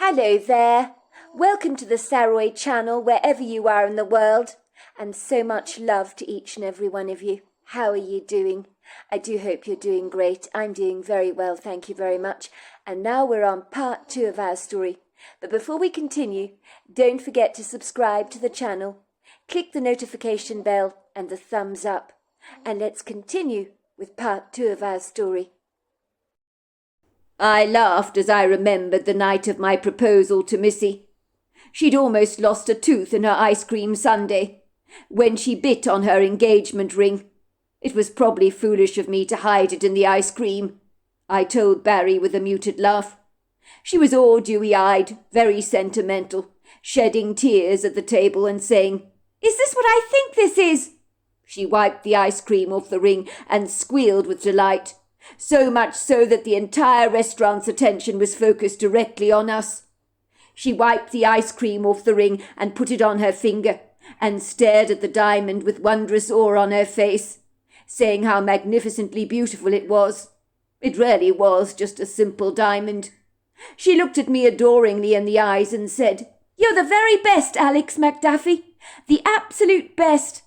Hello there. Welcome to the Saroy channel wherever you are in the world, and so much love to each and every one of you. How are you doing? I do hope you're doing great. I'm doing very well, thank you very much. And now we're on part 2 of our story. But before we continue, don't forget to subscribe to the channel, click the notification bell and the thumbs up, and let's continue with part 2 of our story. I laughed as I remembered the night of my proposal to Missy. She'd almost lost a tooth in her ice cream sundae when she bit on her engagement ring. It was probably foolish of me to hide it in the ice cream, I told Barry with a muted laugh. She was all dewy-eyed, very sentimental, shedding tears at the table and saying, "Is this what I think this is?" She wiped the ice cream off the ring and squealed with delight, so much so that the entire restaurant's attention was focused directly on us. She wiped the ice cream off the ring and put it on her finger, and stared at the diamond with wondrous awe on her face, saying how magnificently beautiful it was. It really was just a simple diamond. She looked at me adoringly in the eyes and said, "You're the very best, Alex McDuffie. The absolute best.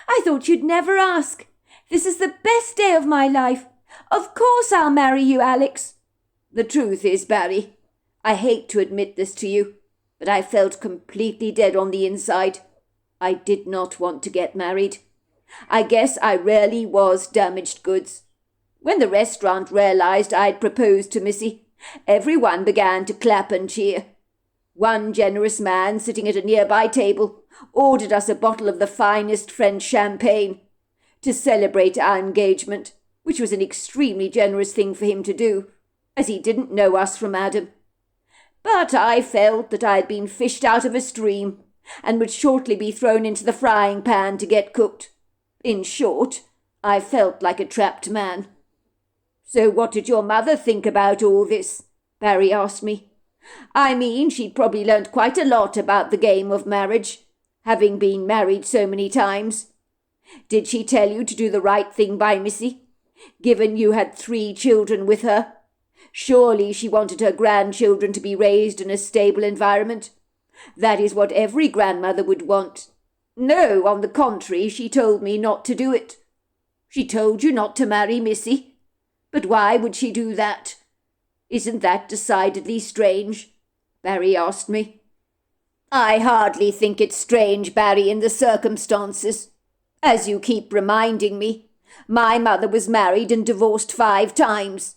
I thought you'd never ask. This is the best day of my life. Of course I'll marry you, Alex." The truth is, Barry, I hate to admit this to you, but I felt completely dead on the inside. I did not want to get married. I guess I really was damaged goods. When the restaurant realized I'd proposed to Missy, everyone began to clap and cheer. One generous man sitting at a nearby table ordered us a bottle of the finest French champagne to celebrate our engagement, which was an extremely generous thing for him to do, as he didn't know us from Adam. But I felt that I had been fished out of a stream and would shortly be thrown into the frying pan to get cooked. In short, I felt like a trapped man. "So what did your mother think about all this?" Barry asked me. "I mean, she'd probably learnt quite a lot about the game of marriage, having been married so many times. Did she tell you to do the right thing by Missy, given you had 3 children with her? Surely she wanted her grandchildren to be raised in a stable environment. That is what every grandmother would want." "No, on the contrary, she told me not to do it." "She told you not to marry Missy? But why would she do that? Isn't that decidedly strange?" Barry asked me. "I hardly think it's strange, Barry, in the circumstances. As you keep reminding me, my mother was married and divorced 5 times.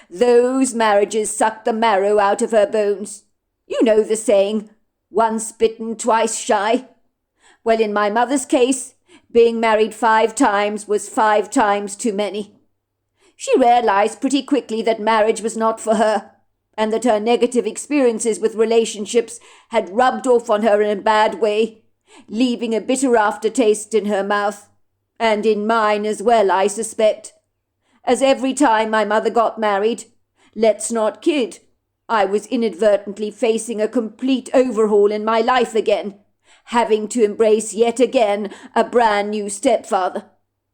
Those marriages sucked the marrow out of her bones. You know the saying, 'Once bitten, twice shy.' Well, in my mother's case, being married 5 times was 5 times too many. She realized pretty quickly that marriage was not for her, and that her negative experiences with relationships had rubbed off on her in a bad way, leaving a bitter aftertaste in her mouth, and in mine as well, I suspect. As every time my mother got married, let's not kid, I was inadvertently facing a complete overhaul in my life again, having to embrace yet again a brand new stepfather.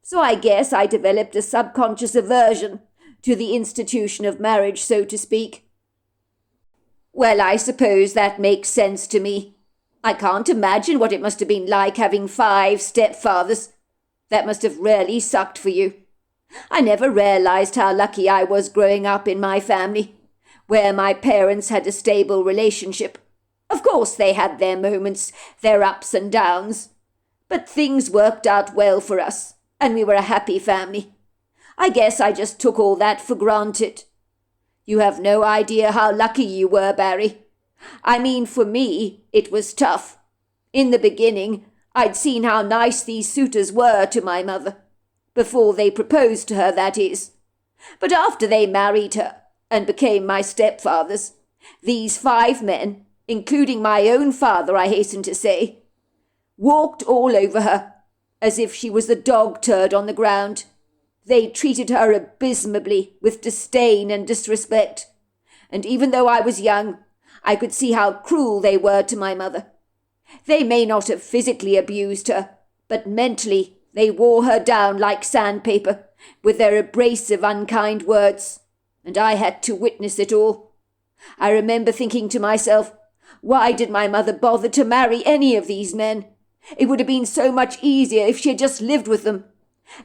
So I guess I developed a subconscious aversion to the institution of marriage, so to speak." "Well, I suppose that makes sense to me. I can't imagine what it must have been like having 5 stepfathers. That must have really sucked for you. I never realized how lucky I was growing up in my family, where my parents had a stable relationship. Of course they had their moments, their ups and downs, but things worked out well for us, and we were a happy family. I guess I just took all that for granted. You have no idea how lucky you were, Barry. I mean, for me, it was tough. In the beginning, I'd seen how nice these suitors were to my mother. Before they proposed to her, that is. But after they married her and became my stepfathers, these 5 men, including my own father, I hasten to say, walked all over her, as if she was the dog turd on the ground. They treated her abysmally, with disdain and disrespect. And even though I was young, I could see how cruel they were to my mother. They may not have physically abused her, but mentally they wore her down like sandpaper, with their abrasive, unkind words. And I had to witness it all. I remember thinking to myself, why did my mother bother to marry any of these men? It would have been so much easier if she had just lived with them.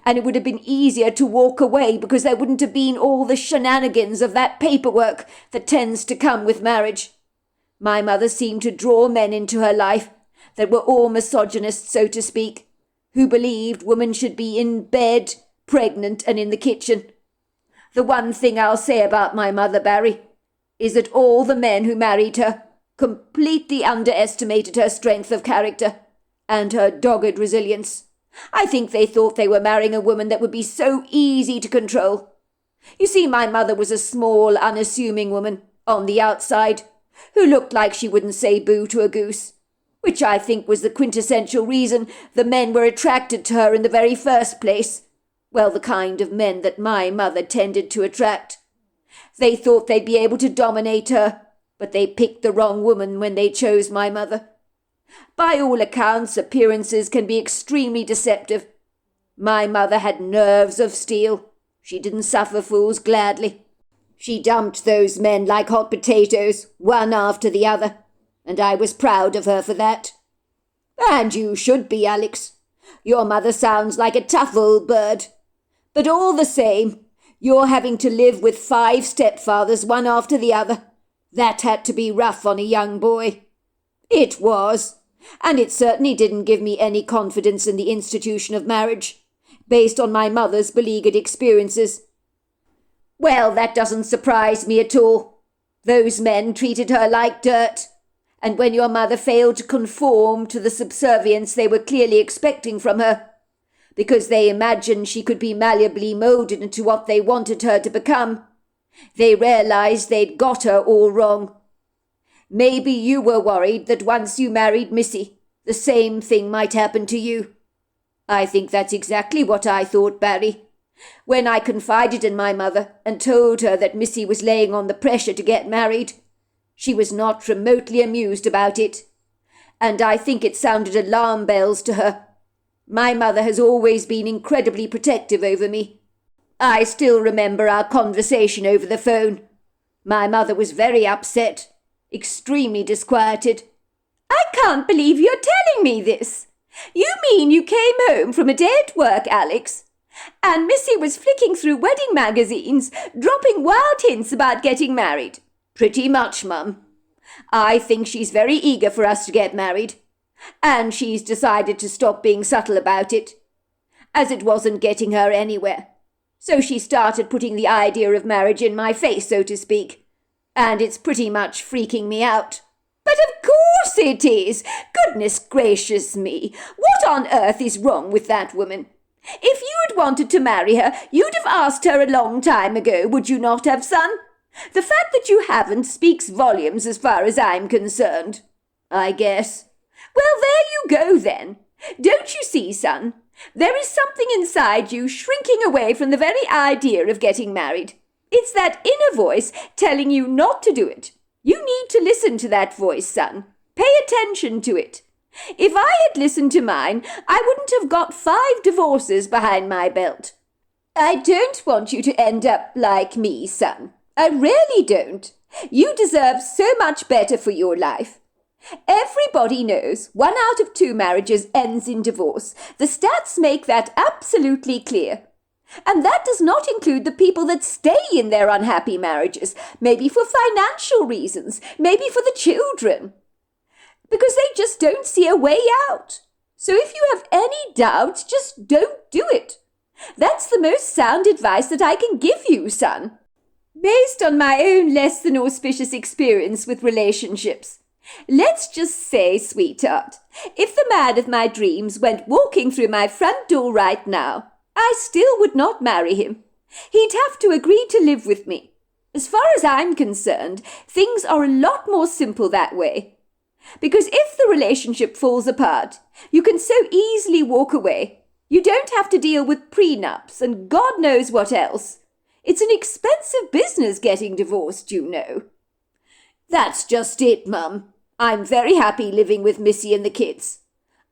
And it would have been easier to walk away because there wouldn't have been all the shenanigans of that paperwork that tends to come with marriage. My mother seemed to draw men into her life that were all misogynists, so to speak, who believed women should be in bed, pregnant, and in the kitchen. The one thing I'll say about my mother, Barry, is that all the men who married her completely underestimated her strength of character and her dogged resilience. I think they thought they were marrying a woman that would be so easy to control. You see, my mother was a small, unassuming woman, on the outside, who looked like she wouldn't say boo to a goose, which I think was the quintessential reason the men were attracted to her in the very first place. Well, the kind of men that my mother tended to attract. They thought they'd be able to dominate her, but they picked the wrong woman when they chose my mother. By all accounts, appearances can be extremely deceptive. My mother had nerves of steel. She didn't suffer fools gladly. She dumped those men like hot potatoes, one after the other, and I was proud of her for that. And you should be, Alex. Your mother sounds like a tough old bird. But all the same, you're having to live with 5 stepfathers, one after the other. That had to be rough on a young boy. It was, and it certainly didn't give me any confidence in the institution of marriage, based on my mother's beleaguered experiences. Well, that doesn't surprise me at all. Those men treated her like dirt, and when your mother failed to conform to the subservience they were clearly expecting from her, because they imagined she could be malleably moulded into what they wanted her to become, they realized they'd got her all wrong. Maybe you were worried that once you married Missy, the same thing might happen to you. I think that's exactly what I thought, Barry. When I confided in my mother and told her that Missy was laying on the pressure to get married, she was not remotely amused about it, and I think it sounded alarm bells to her. My mother has always been incredibly protective over me. I still remember our conversation over the phone. My mother was very upset, extremely disquieted. I can't believe you're telling me this. You mean you came home from a day at work, Alex, and Missy was flicking through wedding magazines, dropping wild hints about getting married? Pretty much, Mum. I think she's very eager for us to get married, and she's decided to stop being subtle about it, as it wasn't getting her anywhere. So she started putting the idea of marriage in my face, so to speak, and it's pretty much freaking me out. But of course it is! Goodness gracious me! What on earth is wrong with that woman? If you had wanted to marry her, you'd have asked her a long time ago, would you not have, son? The fact that you haven't speaks volumes as far as I'm concerned, I guess. Well, there you go, then. Don't you see, son? There is something inside you shrinking away from the very idea of getting married. It's that inner voice telling you not to do it. You need to listen to that voice, son. Pay attention to it. If I had listened to mine, I wouldn't have got 5 divorces behind my belt. I don't want you to end up like me, son. I really don't. You deserve so much better for your life. Everybody knows 1 out of 2 marriages ends in divorce. The stats make that absolutely clear. And that does not include the people that stay in their unhappy marriages, maybe for financial reasons, maybe for the children, because they just don't see a way out. So if you have any doubts, just don't do it. That's the most sound advice that I can give you, son. Based on my own less than auspicious experience with relationships. Let's just say, sweetheart, if the man of my dreams went walking through my front door right now, I still would not marry him. He'd have to agree to live with me. As far as I'm concerned, things are a lot more simple that way. Because if the relationship falls apart, you can so easily walk away. You don't have to deal with prenups and God knows what else. It's an expensive business getting divorced, you know. That's just it, Mum. I'm very happy living with Missy and the kids.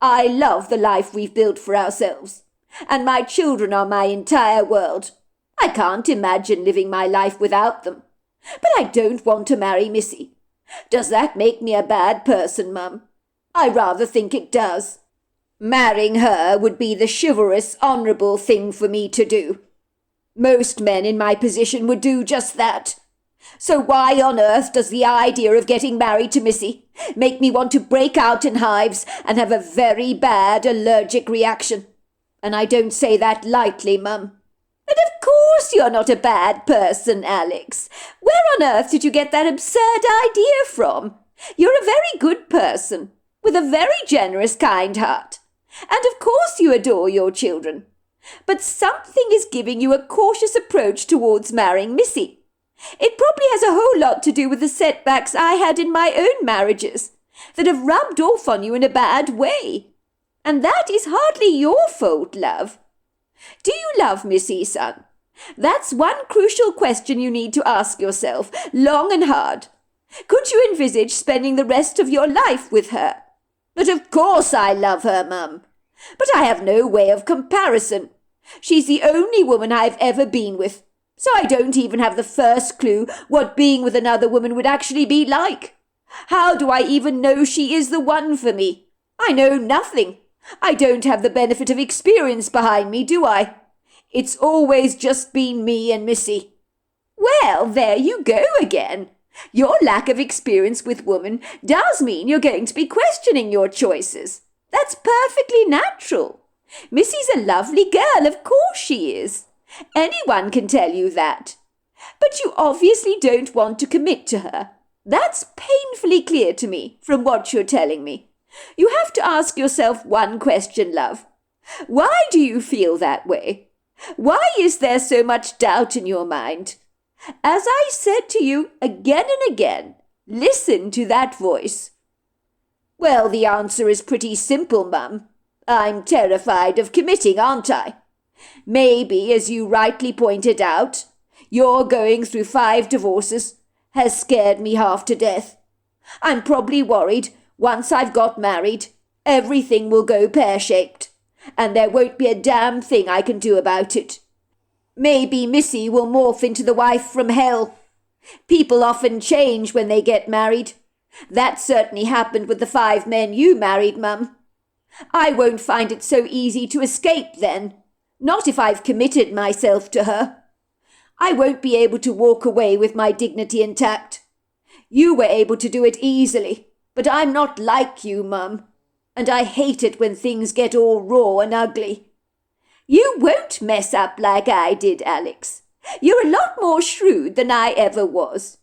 I love the life we've built for ourselves, and my children are my entire world. I can't imagine living my life without them. But I don't want to marry Missy. Does that make me a bad person, Mum? I rather think it does. Marrying her would be the chivalrous, honourable thing for me to do. Most men in my position would do just that. So why on earth does the idea of getting married to Missy make me want to break out in hives and have a very bad allergic reaction? And I don't say that lightly, Mum. And of course you're not a bad person, Alex. Where on earth did you get that absurd idea from? You're a very good person, with a very generous, kind heart. And of course you adore your children. But something is giving you a cautious approach towards marrying Missy. It probably has a whole lot to do with the setbacks I had in my own marriages that have rubbed off on you in a bad way. And that is hardly your fault, love. Do you love Missy, son? That's one crucial question you need to ask yourself, long and hard. Could you envisage spending the rest of your life with her? But of course I love her, Mum. But I have no way of comparison. She's the only woman I've ever been with, so I don't even have the first clue what being with another woman would actually be like. How do I even know she is the one for me? I know nothing. I don't have the benefit of experience behind me, do I? It's always just been me and Missy. Well, there you go again. Your lack of experience with women does mean you're going to be questioning your choices. That's perfectly natural. Missy's a lovely girl, of course she is. Anyone can tell you that. But you obviously don't want to commit to her. That's painfully clear to me from what you're telling me. You have to ask yourself one question, love. Why do you feel that way? Why is there so much doubt in your mind? As I said to you again and again, listen to that voice. Well, the answer is pretty simple, Mum. I'm terrified of committing, aren't I? Maybe, as you rightly pointed out, your going through 5 divorces has scared me half to death. I'm probably worried once I've got married, everything will go pear-shaped, and there won't be a damn thing I can do about it. Maybe Missy will morph into the wife from hell. People often change when they get married. That certainly happened with the 5 men you married, Mum. I won't find it so easy to escape then, not if I've committed myself to her. I won't be able to walk away with my dignity intact. You were able to do it easily, but I'm not like you, Mum, and I hate it when things get all raw and ugly. You won't mess up like I did, Alex. You're a lot more shrewd than I ever was.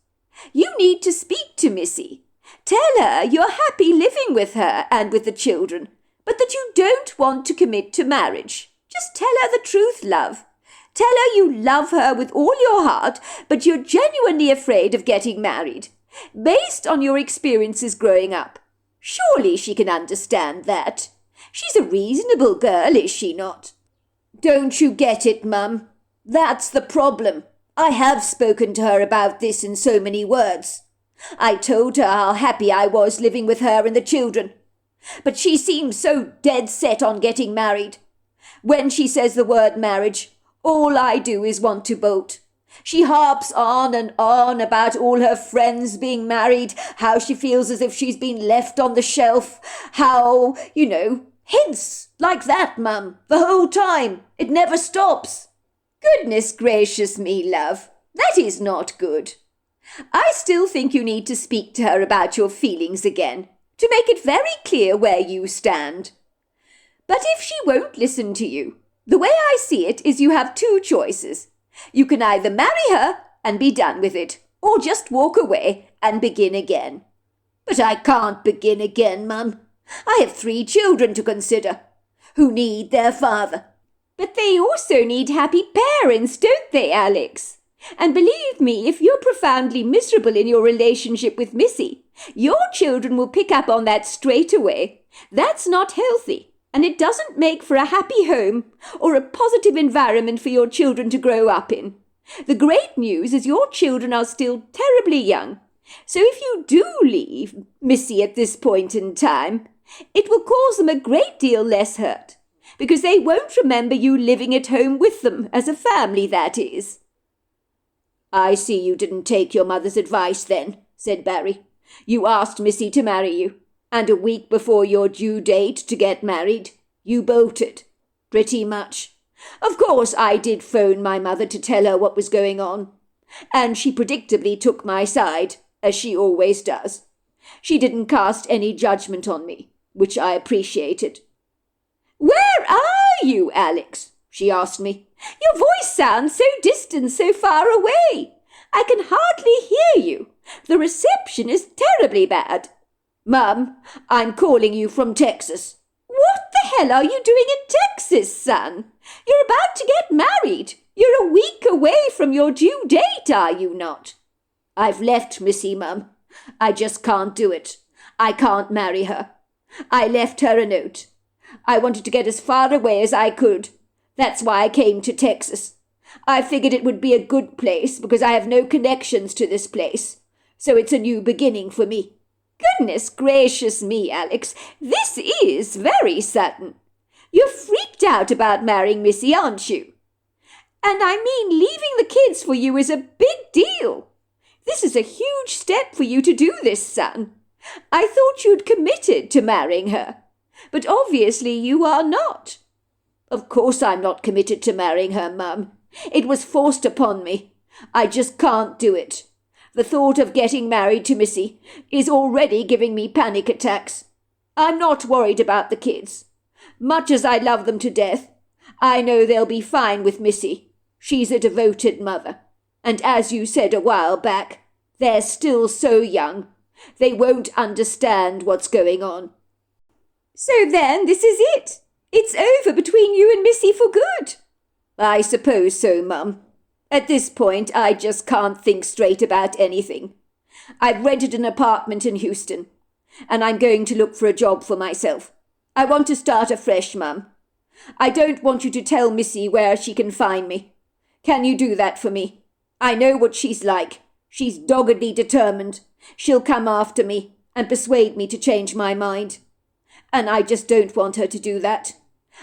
You need to speak to Missy. Tell her you're happy living with her and with the children, but that you don't want to commit to marriage. Just tell her the truth, love. Tell her you love her with all your heart, but you're genuinely afraid of getting married, based on your experiences growing up. Surely she can understand that. She's a reasonable girl, is she not? Don't you get it, Mum? That's the problem. I have spoken to her about this in so many words. I told her how happy I was living with her and the children. But she seems so dead set on getting married. When she says the word marriage, all I do is want to bolt. She harps on and on about all her friends being married, how she feels as if she's been left on the shelf, how, hints like that, Mum, the whole time. It never stops. Goodness gracious me, love, that is not good. I still think you need to speak to her about your feelings again, to make it very clear where you stand. But if she won't listen to you, the way I see it is you have 2 choices. You can either marry her and be done with it, or just walk away and begin again. But I can't begin again, Mum. I have 3 children to consider, who need their father. But they also need happy parents, don't they, Alex? And believe me, if you're profoundly miserable in your relationship with Missy, your children will pick up on that straight away. That's not healthy, and it doesn't make for a happy home or a positive environment for your children to grow up in. The great news is your children are still terribly young, so if you do leave Missy at this point in time, it will cause them a great deal less hurt, because they won't remember you living at home with them, as a family, that is. I see you didn't take your mother's advice then, said Barry. You asked Missy to marry you, and a week before your due date to get married, you bolted. Pretty much. Of course, I did phone my mother to tell her what was going on, and she predictably took my side, as she always does. She didn't cast any judgment on me, which I appreciated. Where are you, Alex? She asked me. Your voice sounds so distant, so far away. I can hardly hear you. The reception is terribly bad. Mum, I'm calling you from Texas. What the hell are you doing in Texas, son? You're about to get married. You're a week away from your due date, are you not? I've left Missy, Mum. I just can't do it. I can't marry her. I left her a note. I wanted to get as far away as I could. That's why I came to Texas. I figured it would be a good place because I have no connections to this place. So it's a new beginning for me. Goodness gracious me, Alex. This is very sudden. You're freaked out about marrying Missy, aren't you? And I mean, leaving the kids for you is a big deal. This is a huge step for you to do this, son. I thought you'd committed to marrying her. But obviously you are not. Of course I'm not committed to marrying her, Mum. It was forced upon me. I just can't do it. The thought of getting married to Missy is already giving me panic attacks. I'm not worried about the kids. Much as I love them to death, I know they'll be fine with Missy. She's a devoted mother. And as you said a while back, they're still so young. They won't understand what's going on. So then this is it. It's over between you and Missy for good. I suppose so, Mum. At this point, I just can't think straight about anything. I've rented an apartment in Houston, and I'm going to look for a job for myself. I want to start afresh, Mum. I don't want you to tell Missy where she can find me. Can you do that for me? I know what she's like. She's doggedly determined. She'll come after me and persuade me to change my mind. And I just don't want her to do that.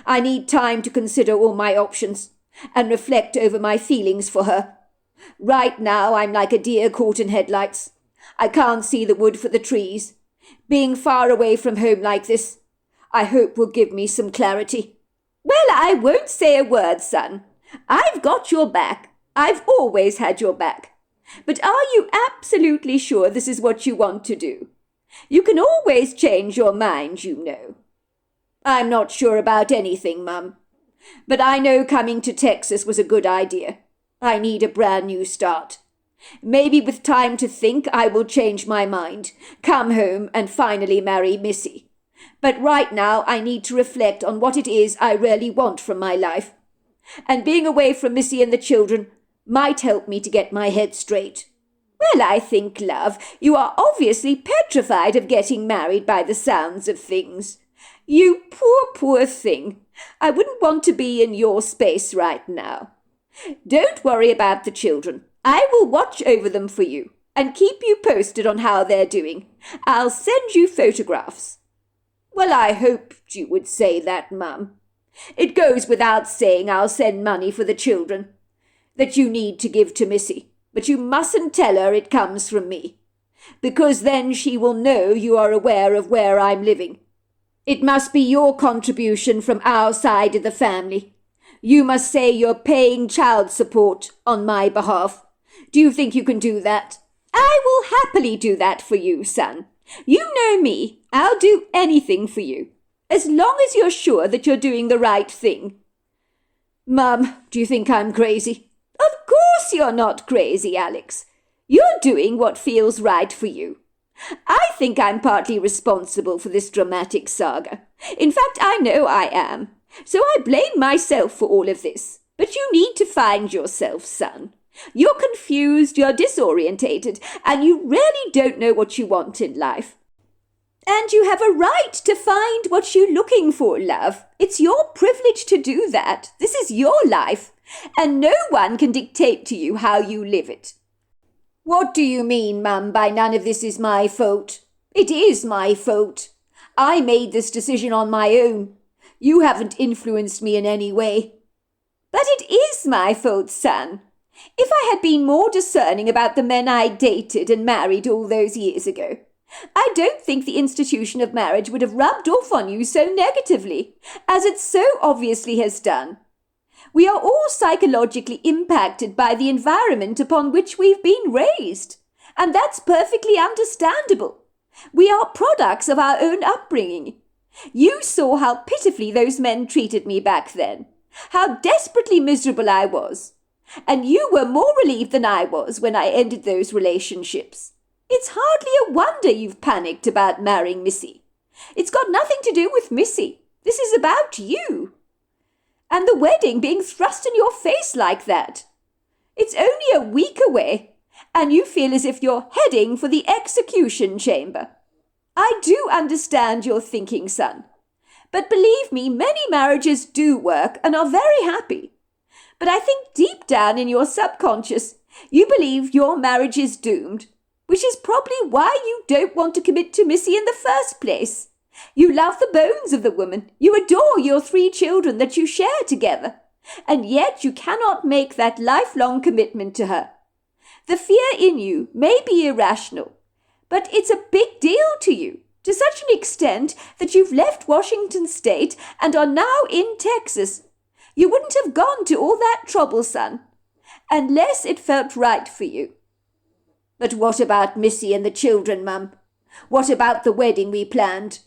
I need time to consider all my options and reflect over my feelings for her. Right now I'm like a deer caught in headlights. I can't see the wood for the trees. Being far away from home like this, I hope will give me some clarity. Well, I won't say a word, son. I've got your back. I've always had your back. But are you absolutely sure this is what you want to do? You can always change your mind, you know. I'm not sure about anything, Mum. But I know coming to Texas was a good idea. I need a brand new start. Maybe with time to think I will change my mind, come home and finally marry Missy. But right now I need to reflect on what it is I really want from my life. And being away from Missy and the children might help me to get my head straight. Well, I think, love, you are obviously petrified of getting married by the sounds of things. You poor, poor thing. I wouldn't want to be in your space right now. Don't worry about the children. I will watch over them for you and keep you posted on how they're doing. I'll send you photographs. Well, I hoped you would say that, Mum. It goes without saying I'll send money for the children that you need to give to Missy, but you mustn't tell her it comes from me, because then she will know you are aware of where I'm living. It must be your contribution from our side of the family. You must say you're paying child support on my behalf. Do you think you can do that? I will happily do that for you, son. You know me. I'll do anything for you, as long as you're sure that you're doing the right thing. Mum, do you think I'm crazy? Of course you're not crazy, Alex. You're doing what feels right for you. I think I'm partly responsible for this dramatic saga. In fact, I know I am. So I blame myself for all of this. But you need to find yourself, son. You're confused, you're disorientated, and you really don't know what you want in life. And you have a right to find what you're looking for, love. It's your privilege to do that. This is your life, and no one can dictate to you how you live it. What do you mean, Mum, by none of this is my fault? It is my fault. I made this decision on my own. You haven't influenced me in any way. But it is my fault, son. If I had been more discerning about the men I dated and married all those years ago, I don't think the institution of marriage would have rubbed off on you so negatively, as it so obviously has done. We are all psychologically impacted by the environment upon which we've been raised, and that's perfectly understandable. We are products of our own upbringing. You saw how pitifully those men treated me back then, how desperately miserable I was, and you were more relieved than I was when I ended those relationships. It's hardly a wonder you've panicked about marrying Missy. It's got nothing to do with Missy. This is about you. And the wedding being thrust in your face like that. It's only a week away, and you feel as if you're heading for the execution chamber. I do understand your thinking, son. But believe me, many marriages do work and are very happy. But I think deep down in your subconscious, you believe your marriage is doomed, which is probably why you don't want to commit to Missy in the first place. You love the bones of the woman. You adore your 3 children that you share together. And yet you cannot make that lifelong commitment to her. The fear in you may be irrational, but it's a big deal to you, to such an extent that you've left Washington State and are now in Texas. You wouldn't have gone to all that trouble, son, unless it felt right for you. But what about Missy and the children, Mum? What about the wedding we planned?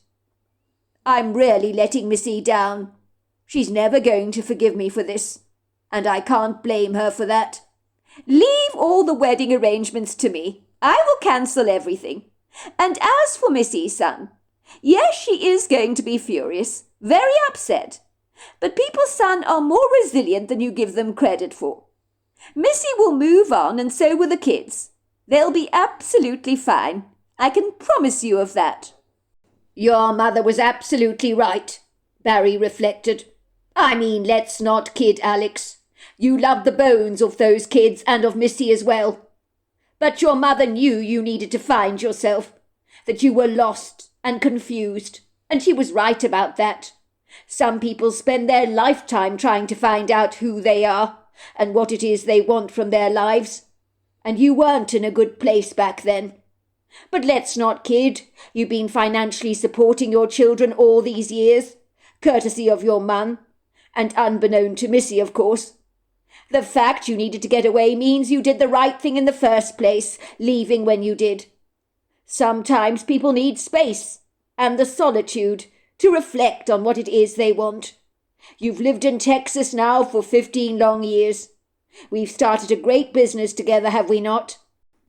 I'm really letting Missy down. She's never going to forgive me for this, and I can't blame her for that. Leave all the wedding arrangements to me. I will cancel everything. And as for Missy, son, yes, she is going to be furious, very upset. But people, son, are more resilient than you give them credit for. Missy will move on, and so will the kids. They'll be absolutely fine. I can promise you of that. Your mother was absolutely right, Barry reflected. I mean, let's not kid Alex. You loved the bones of those kids and of Missy as well. But your mother knew you needed to find yourself, that you were lost and confused, and she was right about that. Some people spend their lifetime trying to find out who they are and what it is they want from their lives. And you weren't in a good place back then. But let's not kid. You've been financially supporting your children all these years, courtesy of your mum, and unbeknown to Missy, of course. The fact you needed to get away means you did the right thing in the first place, leaving when you did. Sometimes people need space and the solitude to reflect on what it is they want. You've lived in Texas now for 15 long years. We've started a great business together, have we not?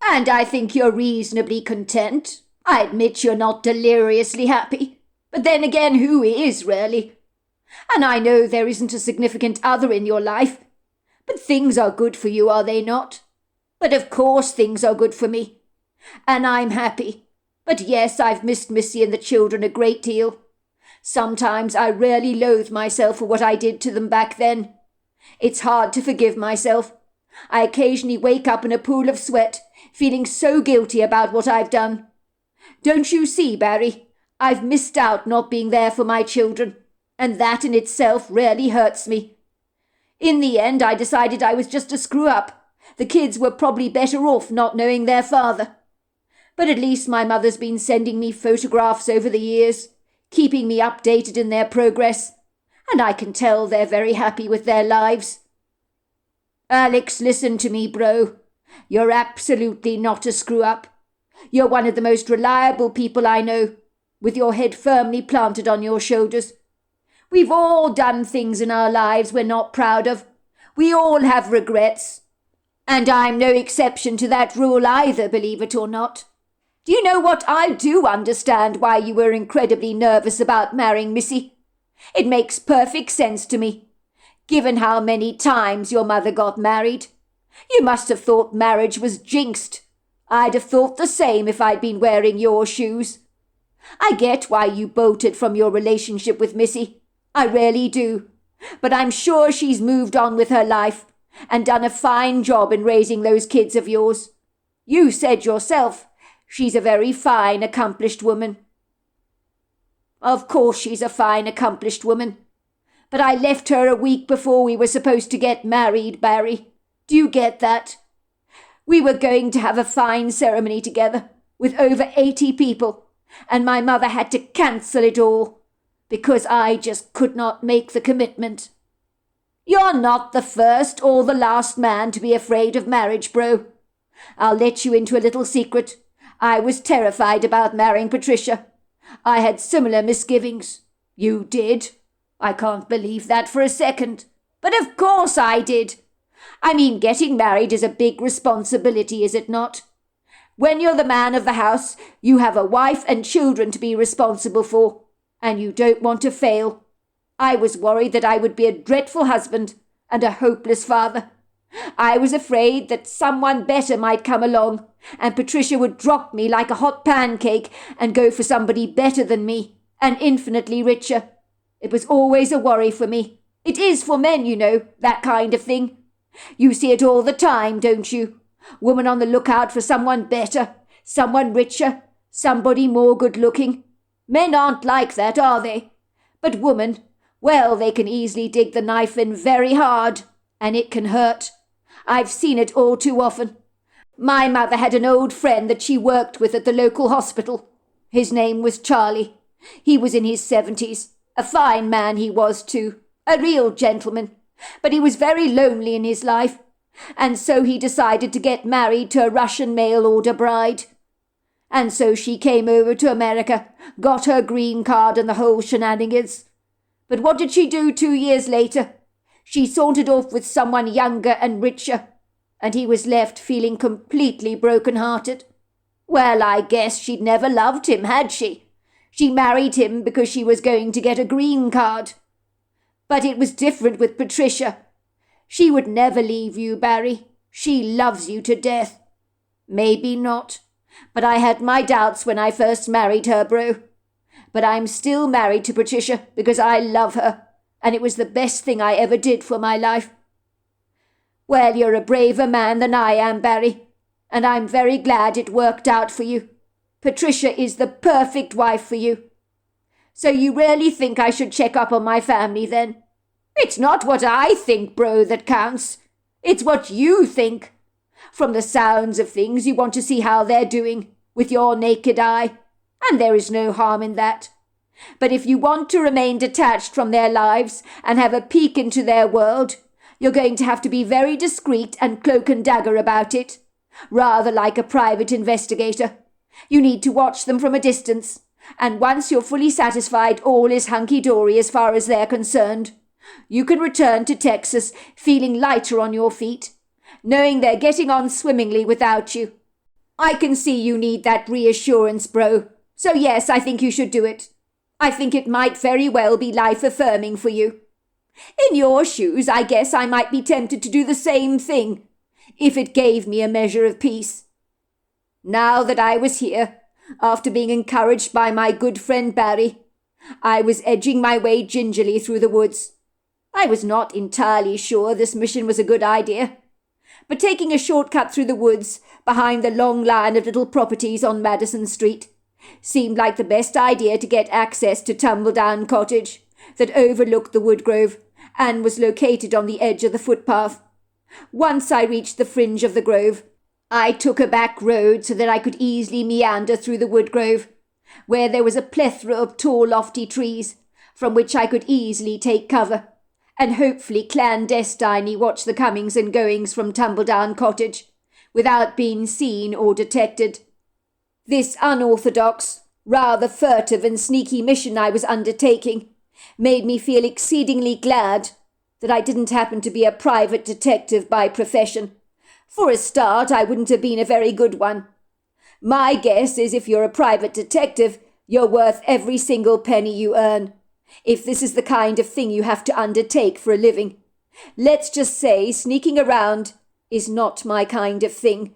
And I think you're reasonably content. I admit you're not deliriously happy. But then again, who is, really? And I know there isn't a significant other in your life. But things are good for you, are they not? But of course things are good for me. And I'm happy. But yes, I've missed Missy and the children a great deal. Sometimes I really loathe myself for what I did to them back then. It's hard to forgive myself. I occasionally wake up in a pool of sweat, feeling so guilty about what I've done. Don't you see, Barry? I've missed out not being there for my children, and that in itself really hurts me. In the end, I decided I was just a screw-up. The kids were probably better off not knowing their father. But at least my mother's been sending me photographs over the years, keeping me updated in their progress, and I can tell they're very happy with their lives. Alex, listen to me, bro. You're absolutely not a screw-up. You're one of the most reliable people I know, with your head firmly planted on your shoulders. We've all done things in our lives we're not proud of. We all have regrets. And I'm no exception to that rule either, believe it or not. Do you know what? I do understand why you were incredibly nervous about marrying Missy. It makes perfect sense to me, given how many times your mother got married. You must have thought marriage was jinxed. I'd have thought the same if I'd been wearing your shoes. I get why you bolted from your relationship with Missy. I really do. But I'm sure she's moved on with her life and done a fine job in raising those kids of yours. You said yourself, she's a very fine, accomplished woman. Of course she's a fine, accomplished woman. But I left her a week before we were supposed to get married, Barry. Do you get that? We were going to have a fine ceremony together, with over 80 people, and my mother had to cancel it all, because I just could not make the commitment. You're not the first or the last man to be afraid of marriage, bro. I'll let you into a little secret. I was terrified about marrying Patricia. I had similar misgivings. You did? I can't believe that for a second. But of course I did. I mean, getting married is a big responsibility, is it not? When you're the man of the house, you have a wife and children to be responsible for, and you don't want to fail. I was worried that I would be a dreadful husband and a hopeless father. I was afraid that someone better might come along, and Patricia would drop me like a hot pancake and go for somebody better than me, and infinitely richer. It was always a worry for me. It is for men, you know, that kind of thing. You see it all the time, don't you? Women on the lookout for someone better, someone richer, somebody more good-looking. Men aren't like that, are they? But women, well, they can easily dig the knife in very hard, and it can hurt. I've seen it all too often. My mother had an old friend that she worked with at the local hospital. His name was Charlie. He was in his 70s. A fine man he was too. A real gentleman. But he was very lonely in his life, and so he decided to get married to a Russian mail-order bride. And so she came over to America, got her green card and the whole shenanigans. But what did she do 2 years later? She sauntered off with someone younger and richer, and he was left feeling completely broken-hearted. Well, I guess she'd never loved him, had she? She married him because she was going to get a green card. But it was different with Patricia. She would never leave you, Barry. She loves you to death. Maybe not, but I had my doubts when I first married her, bro. But I'm still married to Patricia because I love her, and it was the best thing I ever did for my life. Well, you're a braver man than I am, Barry, and I'm very glad it worked out for you. Patricia is the perfect wife for you. So you really think I should check up on my family, then? It's not what I think, bro, that counts. It's what you think. From the sounds of things, you want to see how they're doing, with your naked eye, and there is no harm in that. But if you want to remain detached from their lives and have a peek into their world, you're going to have to be very discreet and cloak and dagger about it, rather like a private investigator. You need to watch them from a distance, and once you're fully satisfied all is hunky-dory as far as they're concerned, you can return to Texas feeling lighter on your feet, knowing they're getting on swimmingly without you. I can see you need that reassurance, bro. So yes, I think you should do it. I think it might very well be life-affirming for you. In your shoes, I guess I might be tempted to do the same thing, if it gave me a measure of peace. Now that I was here, after being encouraged by my good friend Barry, I was edging my way gingerly through the woods. I was not entirely sure this mission was a good idea, but taking a shortcut through the woods behind the long line of little properties on Madison Street seemed like the best idea to get access to Tumbledown Cottage that overlooked the woodgrove and was located on the edge of the footpath. Once I reached the fringe of the grove, I took a back road so that I could easily meander through the woodgrove, where there was a plethora of tall, lofty trees, from which I could easily take cover, and hopefully clandestinely watch the comings and goings from Tumbledown Cottage, without being seen or detected. This unorthodox, rather furtive and sneaky mission I was undertaking made me feel exceedingly glad that I didn't happen to be a private detective by profession. For a start, I wouldn't have been a very good one. My guess is if you're a private detective, you're worth every single penny you earn, if this is the kind of thing you have to undertake for a living. Let's just say sneaking around is not my kind of thing.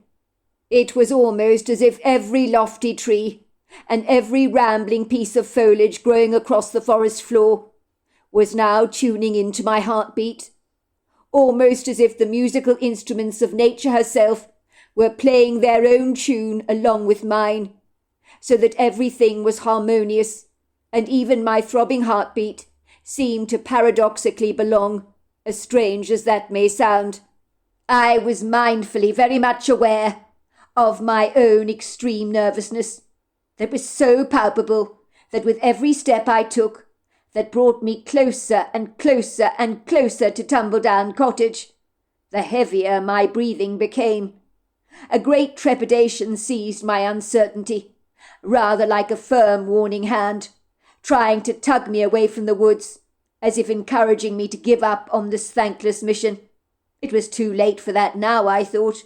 It was almost as if every lofty tree and every rambling piece of foliage growing across the forest floor was now tuning into my heartbeat, almost as if the musical instruments of nature herself were playing their own tune along with mine, so that everything was harmonious, and even my throbbing heartbeat seemed to paradoxically belong, as strange as that may sound, I was mindfully very much aware of my own extreme nervousness that was so palpable that with every step I took that brought me closer and closer and closer to Tumbledown Cottage, the heavier my breathing became. A great trepidation seized my uncertainty, rather like a firm warning hand, trying to tug me away from the woods, as if encouraging me to give up on this thankless mission. It was too late for that now, I thought.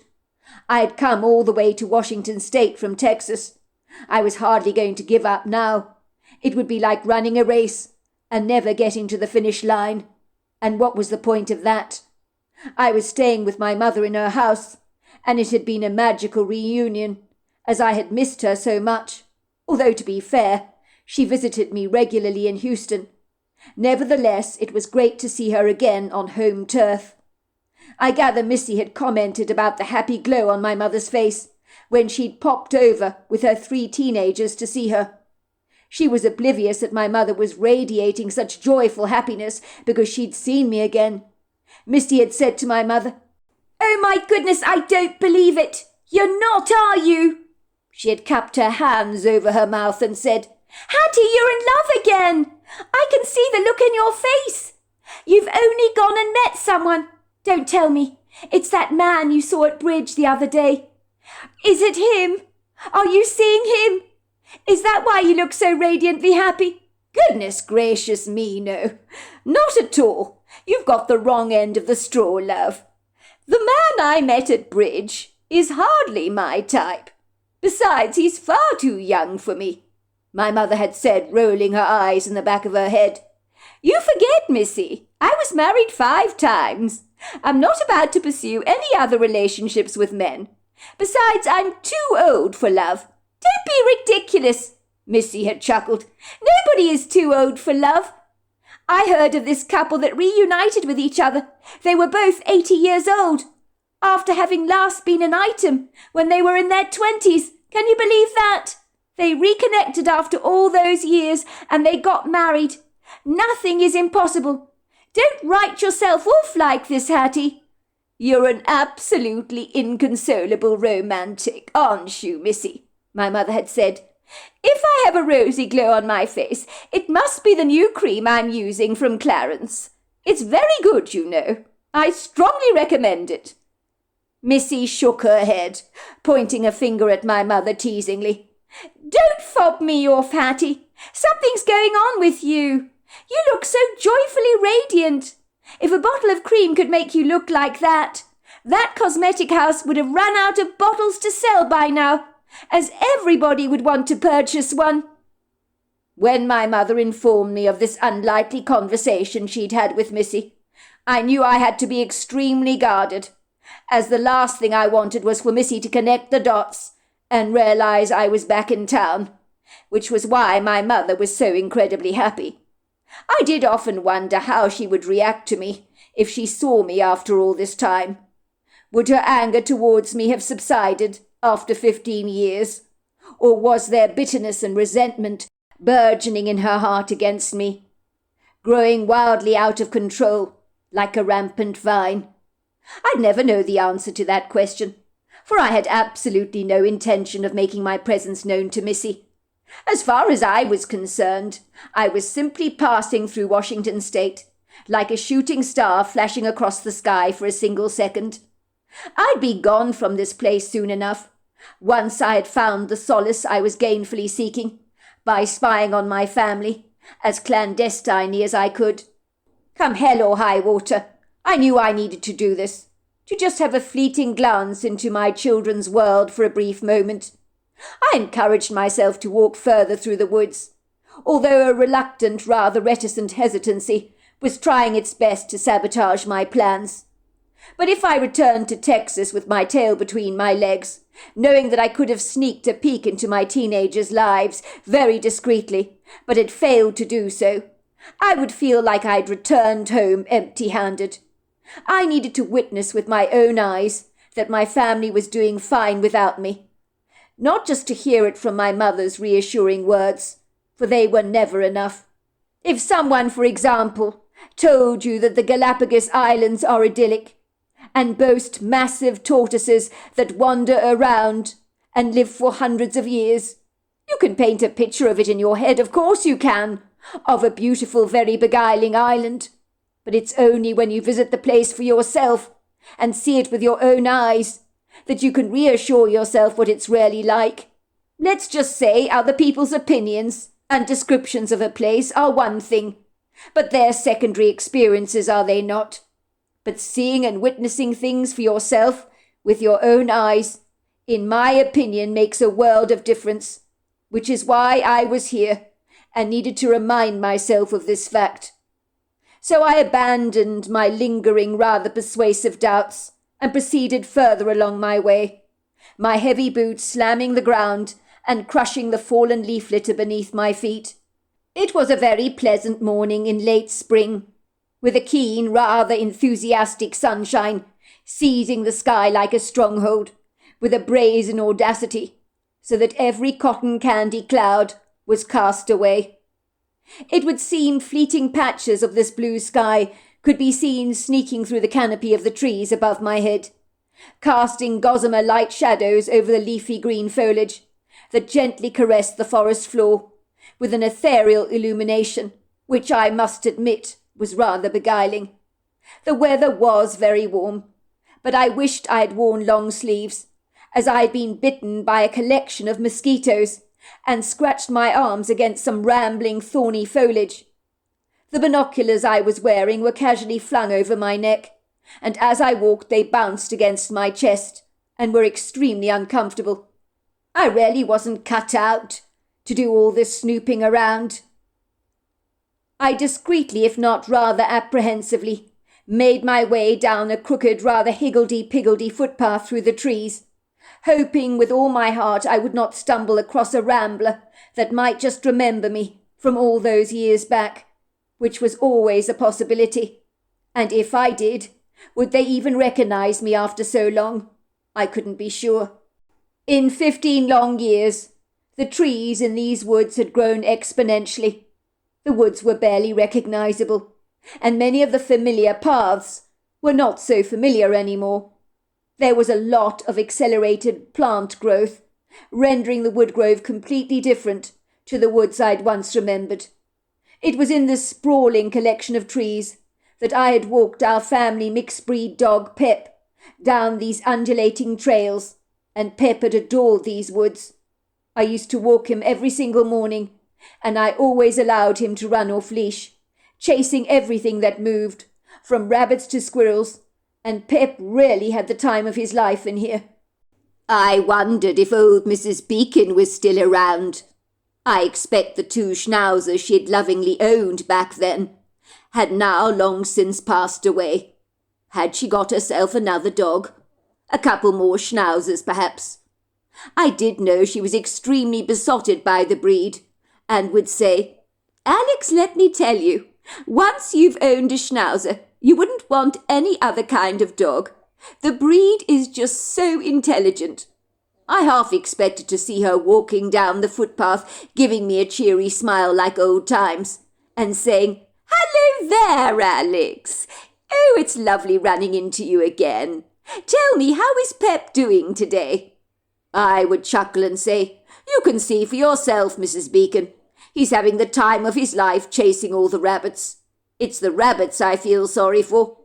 I had come all the way to Washington State from Texas. I was hardly going to give up now. It would be like running a race and never getting to the finish line. And what was the point of that? I was staying with my mother in her house, and it had been a magical reunion, as I had missed her so much, although, to be fair, she visited me regularly in Houston. Nevertheless, it was great to see her again on home turf. I gather Missy had commented about the happy glow on my mother's face when she'd popped over with her 3 teenagers to see her. She was oblivious that my mother was radiating such joyful happiness because she'd seen me again. Missy had said to my mother, "Oh my goodness, I don't believe it! You're not, are you?" She had cupped her hands over her mouth and said, "Hattie, you're in love again! I can see the look in your face! You've only gone and met someone. Don't tell me. It's that man you saw at bridge the other day. Is it him? Are you seeing him? Is that why you look so radiantly happy?" "Goodness gracious me, no. Not at all. You've got the wrong end of the straw, love. The man I met at bridge is hardly my type. Besides, he's far too young for me," my mother had said, rolling her eyes in the back of her head. "You forget, Missy, I was married 5 times. I'm not about to pursue any other relationships with men. Besides, I'm too old for love." "Don't be ridiculous," Missy had chuckled. "Nobody is too old for love. I heard of this couple that reunited with each other. They were both 80 years old, after having last been an item when they were in their 20s. Can you believe that? They reconnected after all those years, and they got married. Nothing is impossible. Don't write yourself off like this, Hattie." "You're an absolutely inconsolable romantic, aren't you, Missy?" my mother had said. "If I have a rosy glow on my face, it must be the new cream I'm using from Clarence. It's very good, you know. I strongly recommend it." Missy shook her head, pointing a finger at my mother teasingly. "Don't fob me off, Hattie. Something's going on with you. You look so joyfully radiant. If a bottle of cream could make you look like that, that cosmetic house would have run out of bottles to sell by now, as everybody would want to purchase one." When my mother informed me of this unlikely conversation she'd had with Missy, I knew I had to be extremely guarded, as the last thing I wanted was for Missy to connect the dots and realize I was back in town, which was why my mother was so incredibly happy. I did often wonder how she would react to me if she saw me after all this time. Would her anger towards me have subsided after 15 years? Or was there bitterness and resentment burgeoning in her heart against me, growing wildly out of control like a rampant vine? I'd never know the answer to that question, for I had absolutely no intention of making my presence known to Missy. As far as I was concerned, I was simply passing through Washington State, like a shooting star flashing across the sky for a single second. I'd be gone from this place soon enough, once I had found the solace I was gainfully seeking, by spying on my family, as clandestinely as I could. Come hell or high water, I knew I needed to do this, to just have a fleeting glance into my children's world for a brief moment. I encouraged myself to walk further through the woods, although a reluctant, rather reticent hesitancy was trying its best to sabotage my plans. But if I returned to Texas with my tail between my legs, knowing that I could have sneaked a peek into my teenagers' lives very discreetly, but had failed to do so, I would feel like I'd returned home empty-handed. I needed to witness with my own eyes that my family was doing fine without me. Not just to hear it from my mother's reassuring words, for they were never enough. If someone, for example, told you that the Galapagos Islands are idyllic, and boast massive tortoises that wander around and live for hundreds of years. You can paint a picture of it in your head, of course you can, of a beautiful, very beguiling island. But it's only when you visit the place for yourself and see it with your own eyes that you can reassure yourself what it's really like. Let's just say other people's opinions and descriptions of a place are one thing, but they're secondary experiences, are they not? But seeing and witnessing things for yourself with your own eyes, in my opinion, makes a world of difference, which is why I was here and needed to remind myself of this fact. So I abandoned my lingering, rather persuasive doubts and proceeded further along my way, my heavy boots slamming the ground and crushing the fallen leaf litter beneath my feet. It was a very pleasant morning in late spring, with a keen, rather enthusiastic sunshine seizing the sky like a stronghold, with a brazen audacity, so that every cotton candy cloud was cast away. It would seem fleeting patches of this blue sky could be seen sneaking through the canopy of the trees above my head, casting gossamer light shadows over the leafy green foliage that gently caressed the forest floor, with an ethereal illumination, which I must admit was rather beguiling. The weather was very warm, but I wished I had worn long sleeves, as I had been bitten by a collection of mosquitoes and scratched my arms against some rambling thorny foliage. The binoculars I was wearing were casually flung over my neck, and as I walked they bounced against my chest and were extremely uncomfortable. I really wasn't cut out to do all this snooping around. I discreetly, if not rather apprehensively, made my way down a crooked, rather higgledy-piggledy footpath through the trees, hoping with all my heart I would not stumble across a rambler that might just remember me from all those years back, which was always a possibility. And if I did, would they even recognize me after so long? I couldn't be sure. In 15 long years, the trees in these woods had grown exponentially. The woods were barely recognizable, and many of the familiar paths were not so familiar anymore. There was a lot of accelerated plant growth, rendering the woodgrove completely different to the woods I'd once remembered. It was in this sprawling collection of trees that I had walked our family mixed-breed dog Pep down these undulating trails, and Pep had adored these woods. I used to walk him every single morning, and I always allowed him to run off leash, chasing everything that moved, from rabbits to squirrels, and Pep really had the time of his life in here. I wondered if old Mrs. Beacon was still around. I expect the 2 schnauzers she'd lovingly owned back then had now long since passed away. Had she got herself another dog? A couple more schnauzers, perhaps. I did know she was extremely besotted by the breed, and would say, "Alex, let me tell you, once you've owned a schnauzer, you wouldn't want any other kind of dog. The breed is just so intelligent." I half expected to see her walking down the footpath, giving me a cheery smile like old times, and saying, "Hello there, Alex. Oh, it's lovely running into you again. Tell me, how is Pep doing today?" I would chuckle and say, "You can see for yourself, Mrs. Beacon. He's having the time of his life chasing all the rabbits. It's the rabbits I feel sorry for.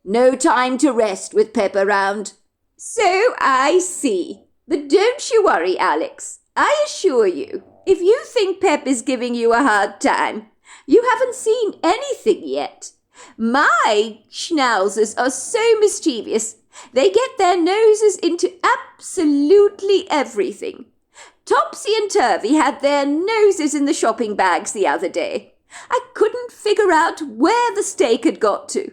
No time to rest with Pep around." "So I see. But don't you worry, Alex. I assure you, if you think Pep is giving you a hard time, you haven't seen anything yet. My schnauzers are so mischievous. They get their noses into absolutely everything. Topsy and Turvy had their noses in the shopping bags the other day. I couldn't figure out where the steak had got to.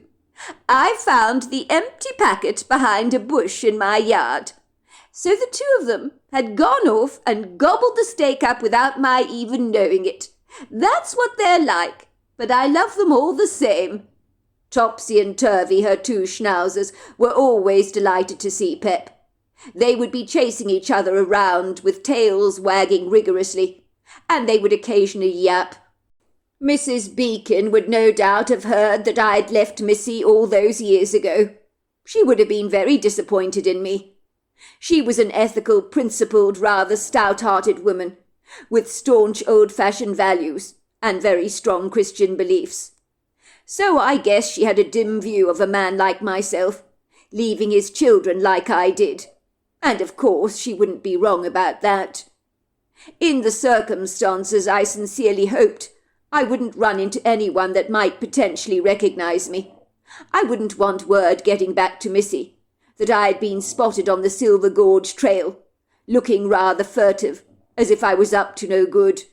I found the empty packet behind a bush in my yard. So the 2 of them had gone off and gobbled the steak up without my even knowing it. That's what they're like, but I love them all the same." Topsy and Turvy, her 2 schnauzers, were always delighted to see Pep. They would be chasing each other around with tails wagging rigorously, and they would occasionally yap. Mrs. Beacon would no doubt have heard that I'd left Missy all those years ago. She would have been very disappointed in me. She was an ethical, principled, rather stout-hearted woman, with staunch old-fashioned values and very strong Christian beliefs. So I guess she had a dim view of a man like myself, leaving his children like I did. And of course she wouldn't be wrong about that. In the circumstances, I sincerely hoped I wouldn't run into anyone that might potentially recognize me. I wouldn't want word getting back to Missy that I had been spotted on the Silver Gorge Trail, looking rather furtive, as if I was up to no good.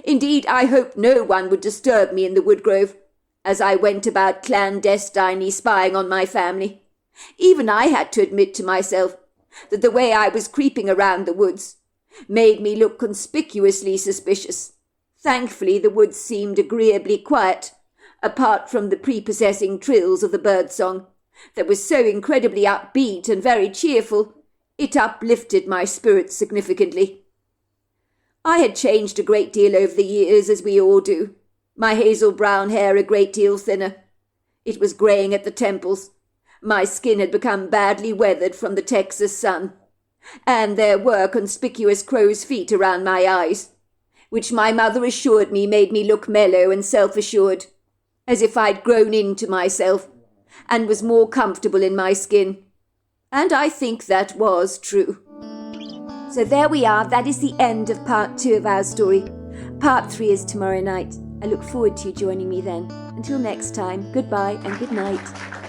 Indeed, I hoped no one would disturb me in the woodgrove, as I went about clandestinely spying on my family. Even I had to admit to myself that the way I was creeping around the woods made me look conspicuously suspicious. Thankfully, the woods seemed agreeably quiet, apart from the prepossessing trills of the birdsong, that was so incredibly upbeat and very cheerful, it uplifted my spirits significantly. I had changed a great deal over the years, as we all do, my hazel-brown hair a great deal thinner. It was greying at the temples. My skin had become badly weathered from the Texas sun, and there were conspicuous crow's feet around my eyes, which my mother assured me made me look mellow and self-assured, as if I'd grown into myself and was more comfortable in my skin. And I think that was true. So there we are. That is the end of part 2 of our story. Part 3 is tomorrow night. I look forward to you joining me then. Until next time, goodbye and good night.